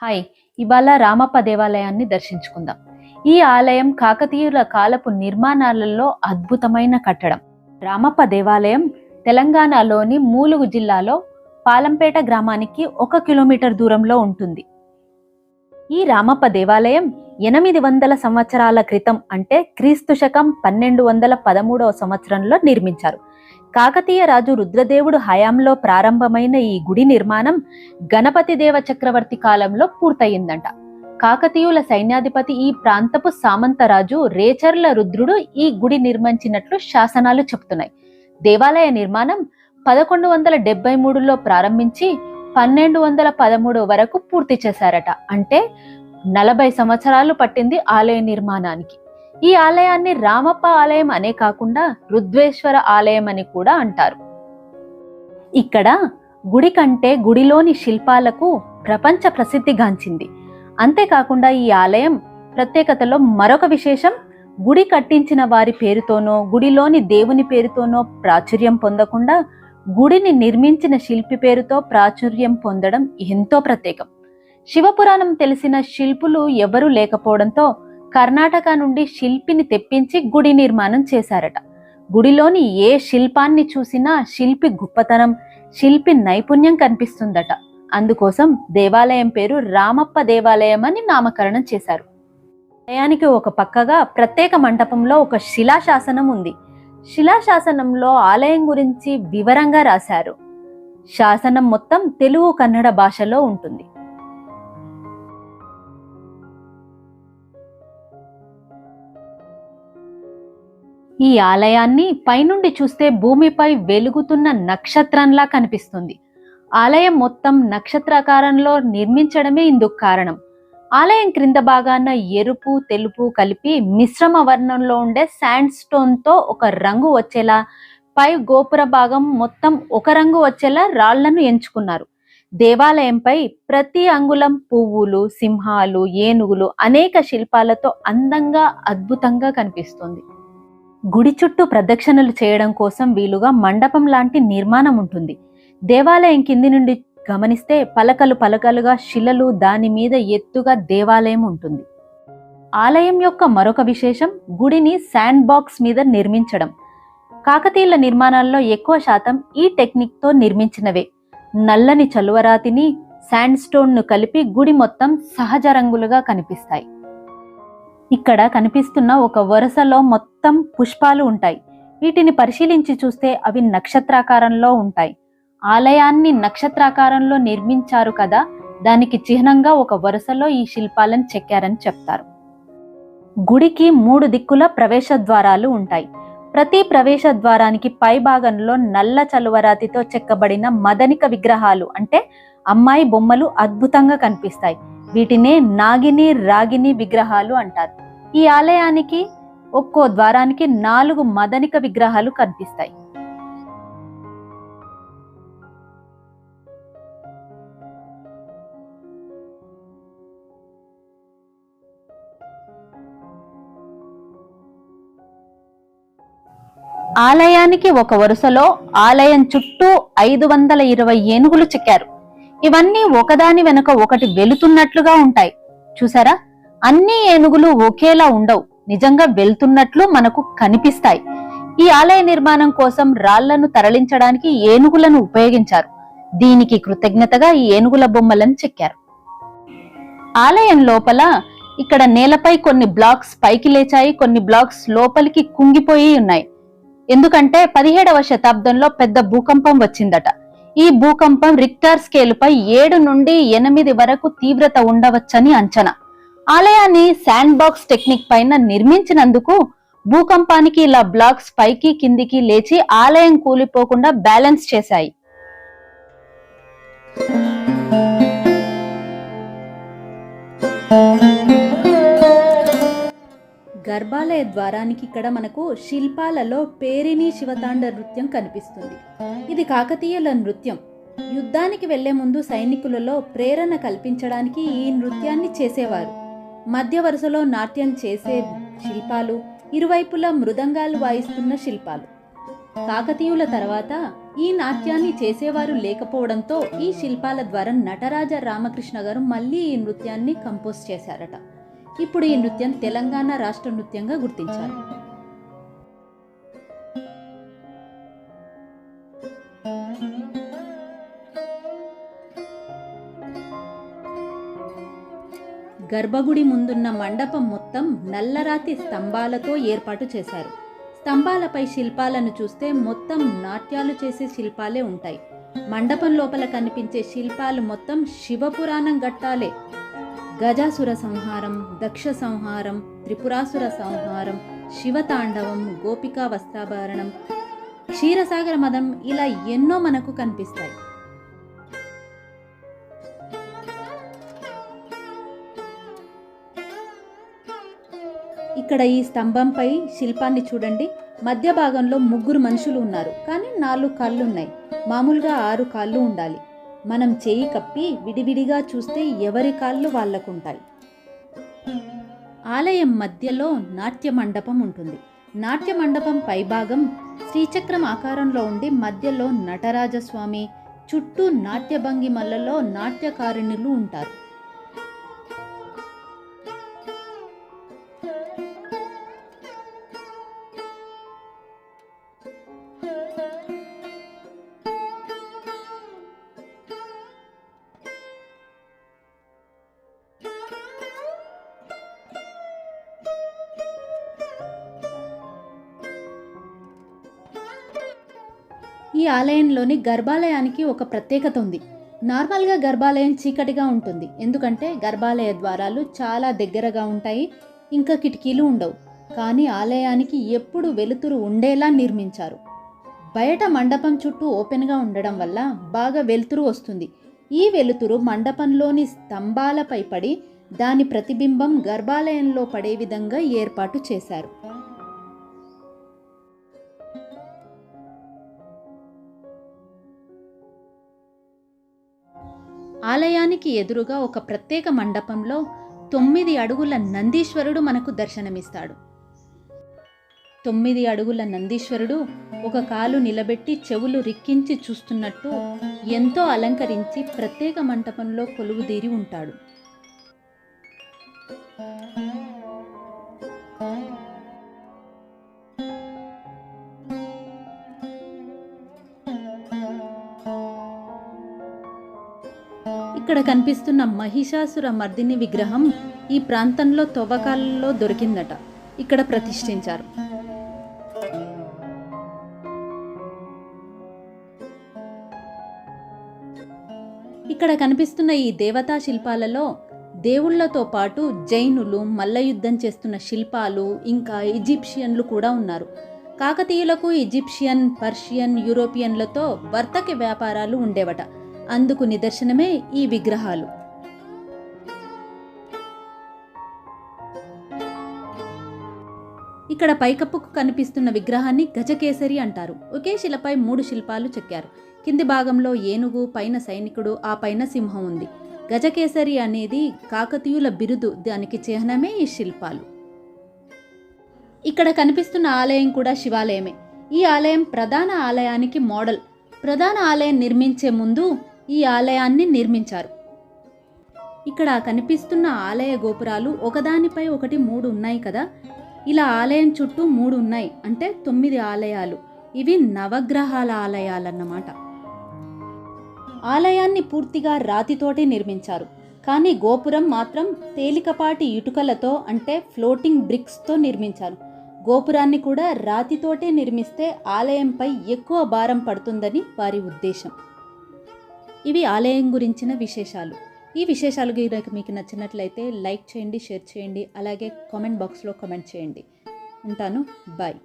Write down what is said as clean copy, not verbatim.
Hi. ఇవాళ రామప్ప దేవాలయాన్ని దర్శించుకుందాం. ఈ ఆలయం కాకతీయుల కాలపు నిర్మాణాలలో అద్భుతమైన కట్టడం. రామప్ప దేవాలయం తెలంగాణలోని మూలుగు జిల్లాలో పాలంపేట గ్రామానికి 1 కిలోమీటర్ దూరంలో ఉంటుంది. ఈ రామప్ప దేవాలయం 800 సంవత్సరాల క్రితం అంటే క్రీస్తు శకం 1213వ సంవత్సరంలో నిర్మించారు. కాకతీయ రాజు రుద్రదేవుడు హయాంలో ప్రారంభమైన ఈ గుడి నిర్మాణం గణపతి దేవ చక్రవర్తి కాలంలో పూర్తయిందంట. కాకతీయుల సైన్యాధిపతి ఈ ప్రాంతపు సామంతరాజు రేచర్ల రుద్రుడు ఈ గుడి నిర్మించినట్లు శాసనాలు చెప్తున్నాయి. దేవాలయ నిర్మాణం 1173లో ప్రారంభించి 1213 వరకు పూర్తి చేశారట. అంటే 40 సంవత్సరాలు పట్టింది ఆలయ నిర్మాణానికి. ఈ ఆలయాన్ని రామప్ప ఆలయం అనే కాకుండా రుద్వేశ్వర ఆలయం అని కూడా అంటారు. ఇక్కడ గుడి కంటే గుడిలోని శిల్పాలకు ప్రపంచ ప్రసిద్ధిగాంచింది. అంతేకాకుండా ఈ ఆలయం ప్రత్యేకతలో మరొక విశేషం, గుడి కట్టించిన వారి పేరుతోనో గుడిలోని దేవుని పేరుతోనో ప్రాచుర్యం పొందకుండా గుడిని నిర్మించిన శిల్పి పేరుతో ప్రాచుర్యం పొందడం ఎంతో ప్రత్యేకం. శివపురాణం తెలిసిన శిల్పులు ఎవరూ లేకపోవడంతో కర్ణాటక నుండి శిల్పిని తెప్పించి గుడి నిర్మాణం చేశారట. గుడిలోని ఏ శిల్పాన్ని చూసినా శిల్పి గొప్పతనం, శిల్పి నైపుణ్యం కనిపిస్తుందట. అందుకోసం దేవాలయం పేరు రామప్ప దేవాలయం అని నామకరణం చేశారు. ఆలయానికి ఒక పక్కగా ప్రత్యేక మంటపంలో ఒక శిలాశాసనం ఉంది. శిలాశాసనంలో ఆలయం గురించి వివరంగా రాశారు. శాసనం మొత్తం తెలుగు కన్నడ భాషలో ఉంటుంది. ఈ ఆలయాన్ని పైనుండి చూస్తే భూమిపై వెలుగుతున్న నక్షత్రంలా కనిపిస్తుంది. ఆలయం మొత్తం నక్షత్రాకారంలో నిర్మించడమే ఇందుకు కారణం. ఆలయం క్రింద భాగాన ఎరుపు తెలుపు కలిపి మిశ్రమ వర్ణంలో ఉండే శాండ్ స్టోన్ తో ఒక రంగు వచ్చేలా, పై గోపుర భాగం మొత్తం ఒక రంగు వచ్చేలా రాళ్లను ఎంచుకున్నారు. దేవాలయంపై ప్రతి అంగుళం పువ్వులు, సింహాలు, ఏనుగులు, అనేక శిల్పాలతో అందంగా అద్భుతంగా కనిపిస్తుంది. గుడి చుట్టూ ప్రదక్షిణలు చేయడం కోసం వీలుగా మండపం లాంటి నిర్మాణం ఉంటుంది. దేవాలయం కింది నుండి గమనిస్తే పలకలు పలకలుగా శిలలు, దాని మీద ఎత్తుగా దేవాలయం ఉంటుంది. ఆలయం యొక్క మరొక విశేషం గుడిని శాండ్ బాక్స్ మీద నిర్మించడం. కాకతీయుల నిర్మాణాల్లో ఎక్కువ శాతం ఈ టెక్నిక్ తో నిర్మించినవే. నల్లని చలువరాతిని, శాండ్ స్టోన్ ను కలిపి గుడి మొత్తం సహజ రంగులుగా కనిపిస్తాయి. ఇక్కడ కనిపిస్తున్న ఒక వరుసలో మొత్తం పుష్పాలు ఉంటాయి. వీటిని పరిశీలించి చూస్తే అవి నక్షత్రాకారంలో ఉంటాయి. ఆలయాన్ని నక్షత్రాకారంలో నిర్మించారు కదా, దానికి చిహ్నంగా ఒక వరుసలో ఈ శిల్పాలను చెక్కారని చెప్తారు. గుడికి 3 దిక్కుల ప్రవేశ ద్వారాలు ఉంటాయి. ప్రతి ప్రవేశ ద్వారానికి పై భాగంలో నల్ల చలువరాతితో చెక్కబడిన మదనిక విగ్రహాలు అంటే అమ్మాయి బొమ్మలు అద్భుతంగా కనిపిస్తాయి. వీటినే నాగిని, రాగిని విగ్రహాలు అంటారు. ఈ ఆలయానికి ఒక్కో ద్వారానికి 4 మదనిక విగ్రహాలు కనిపిస్తాయి. ఆలయానికి ఒక వరుసలో ఆలయం చుట్టూ 520 ఏనుగులు చెక్కారు. ఇవన్నీ ఒకదాని వెనుక ఒకటి వెళుతున్నట్లుగా ఉంటాయి. చూసారా, అన్ని ఏనుగులు ఒకేలా ఉండవు, నిజంగా వెళ్తున్నట్లు మనకు కనిపిస్తాయి. ఈ ఆలయ నిర్మాణం కోసం రాళ్లను తరలించడానికి ఏనుగులను ఉపయోగించారు. దీనికి కృతజ్ఞతగా ఈ ఏనుగుల బొమ్మలను చెక్కారు. ఆలయం లోపల ఇక్కడ నేలపై కొన్ని బ్లాక్స్ పైకి లేచాయి, కొన్ని బ్లాక్స్ లోపలికి కుంగిపోయి ఉన్నాయి. ఎందుకంటే 17వ శతాబ్దంలో పెద్ద భూకంపం వచ్చిందట. ఈ భూకంపం రిక్టర్ స్కేల్ పై 7 నుండి 8 వరకు తీవ్రత ఉండవచ్చని అంచనా. ఆలయాన్ని శాండ్ బాక్స్ టెక్నిక్ పైన నిర్మించినందుకు భూకంపానికి ఇలా బ్లాక్స్ పైకి కిందికి లేచి ఆలయం కూలిపోకుండా బ్యాలెన్స్ చేశాయి. గర్భాలయ ద్వారానికి ఇక్కడ మనకు శిల్పాలలో పేరిణి శివతాండ నృత్యం కనిపిస్తుంది. ఇది కాకతీయుల నృత్యం. యుద్ధానికి వెళ్లే ముందు సైనికులలో ప్రేరణ కల్పించడానికి ఈ నృత్యాన్ని చేసేవారు. మధ్య వరుసలో నాట్యం చేసే శిల్పాలు, ఇరువైపులా మృదంగాలు వాయిస్తున్న శిల్పాలు. కాకతీయుల తర్వాత ఈ నాట్యాన్ని చేసేవారు లేకపోవడంతో ఈ శిల్పాల ద్వారా నటరాజ రామకృష్ణ గారు మళ్ళీ ఈ నృత్యాన్ని కంపోజ్ చేశారట. ఇప్పుడు ఈ నృత్యం తెలంగాణ రాష్ట్ర నృత్యంగా గుర్తించారు. గర్భగుడి ముందున్న మండపం మొత్తం నల్లరాతి స్తంభాలతో ఏర్పాటు చేశారు. స్తంభాలపై శిల్పాలను చూస్తే మొత్తం నాట్యాలు చేసే శిల్పాలే ఉంటాయి. మండపం లోపల కనిపించే శిల్పాలు మొత్తం శివపురాణం ఘట్టాలే. గజాసుర సంహారం, దక్ష సంహారం, త్రిపురాసుర సంహారం, శివతాండవం, గోపికా వస్త్రాభరణం, క్షీరసాగర మదం, ఇలా ఎన్నో మనకు కనిపిస్తాయి. ఇక్కడ ఈ స్తంభంపై శిల్పాన్ని చూడండి. మధ్య భాగంలో 3 మనుషులు ఉన్నారు, కానీ 4 కాళ్ళు ఉన్నాయి. మామూలుగా 6 కాళ్ళు ఉండాలి. మనం చేయి కప్పి విడివిడిగా చూస్తే ఎవరి కాళ్ళు వాళ్ళకుంటాయి. ఆలయం మధ్యలో నాట్య మండపం ఉంటుంది. నాట్య మండపం పైభాగం శ్రీచక్రం ఆకారంలో ఉండి మధ్యలో నటరాజస్వామి, చుట్టూ నాట్య భంగిమలలో నాట్యకారిణులు ఉంటారు. ఈ ఆలయంలోని గర్భాలయానికి ఒక ప్రత్యేకత ఉంది. నార్మల్గా గర్భాలయం చీకటిగా ఉంటుంది, ఎందుకంటే గర్భాలయ ద్వారాలు చాలా దగ్గరగా ఉంటాయి, ఇంకా కిటికీలు ఉండవు. కానీ ఆలయానికి ఎప్పుడు వెలుతురు ఉండేలా నిర్మించారు. బయట మండపం చుట్టూ ఓపెన్గా ఉండడం వల్ల బాగా వెలుతురు వస్తుంది. ఈ వెలుతురు మండపంలోని స్తంభాలపై పడి దాని ప్రతిబింబం గర్భాలయంలో పడే విధంగా ఏర్పాటు చేశారు. ఆలయానికి ఎదురుగా ఒక ప్రత్యేక మండపంలో 9 అడుగుల నందీశ్వరుడు మనకు దర్శనమిస్తాడు. 9 అడుగుల నందీశ్వరుడు ఒక కాలు నిలబెట్టి చెవులు రిక్కించి చూస్తున్నట్టు ఎంతో అలంకరించి ప్రత్యేక మంటపంలో కొలువుదీరి ఉంటాడు. ఇక్కడ కనిపిస్తున్న మహిషాసుర మర్దిని విగ్రహం ఈ ప్రాంతంలో తవ్వకాలలో దొరికిందట. ఇక్కడ ప్రతిష్ఠించారు. ఇక్కడ కనిపిస్తున్న ఈ దేవతా శిల్పాలలో దేవుళ్లతో పాటు జైనులు, మల్లయుద్ధం చేస్తున్న శిల్పాలు, ఇంకా ఈజిప్షియన్లు కూడా ఉన్నారు. కాకతీయులకు ఈజిప్షియన్, పర్షియన్, యూరోపియన్లతో వర్తక వ్యాపారాలు ఉండేవట. అందుకు నిదర్శనమే ఈ విగ్రహాలు. ఇక్కడ పైకప్పుకు కనిపిస్తున్న విగ్రహాన్ని గజకేసరి అంటారు. ఒకే శిలపై 3 శిల్పాలు చెక్కారు. కింది భాగంలో ఏనుగు, పైన సైనికుడు, ఆ పైన సింహం ఉంది. గజకేసరి అనేది కాకతీయుల బిరుదు, దానికి చిహ్నమే ఈ శిల్పాలు. ఇక్కడ కనిపిస్తున్న ఆలయం కూడా శివాలయమే. ఈ ఆలయం ప్రధాన ఆలయానికి మోడల్. ప్రధాన ఆలయం నిర్మించే ముందు ఈ ఆలయాన్ని నిర్మించారు. ఇక్కడ కనిపిస్తున్న ఆలయ గోపురాలు ఒకదానిపై ఒకటి 3 ఉన్నాయి కదా. ఇలా ఆలయం చుట్టూ 3 ఉన్నాయి, అంటే 9 ఆలయాలు. ఇవి నవగ్రహాల ఆలయాలన్నమాట. ఆలయాన్ని పూర్తిగా రాతితోటే నిర్మించారు, కానీ గోపురం మాత్రం తేలికపాటి ఇటుకలతో, అంటే ఫ్లోటింగ్ బ్రిక్స్తో నిర్మించారు. గోపురాన్ని కూడా రాతితోటే నిర్మిస్తే ఆలయంపై ఎక్కువ భారం పడుతుందని వారి ఉద్దేశం. ఇవి ఆలయం గురించిన విశేషాలు. ఈ విశేషాలు మీకు నచ్చినట్లయితే లైక్ చేయండి, షేర్ చేయండి, అలాగే కామెంట్ బాక్స్లో కామెంట్ చేయండి. ఉంటాను. బాయ్.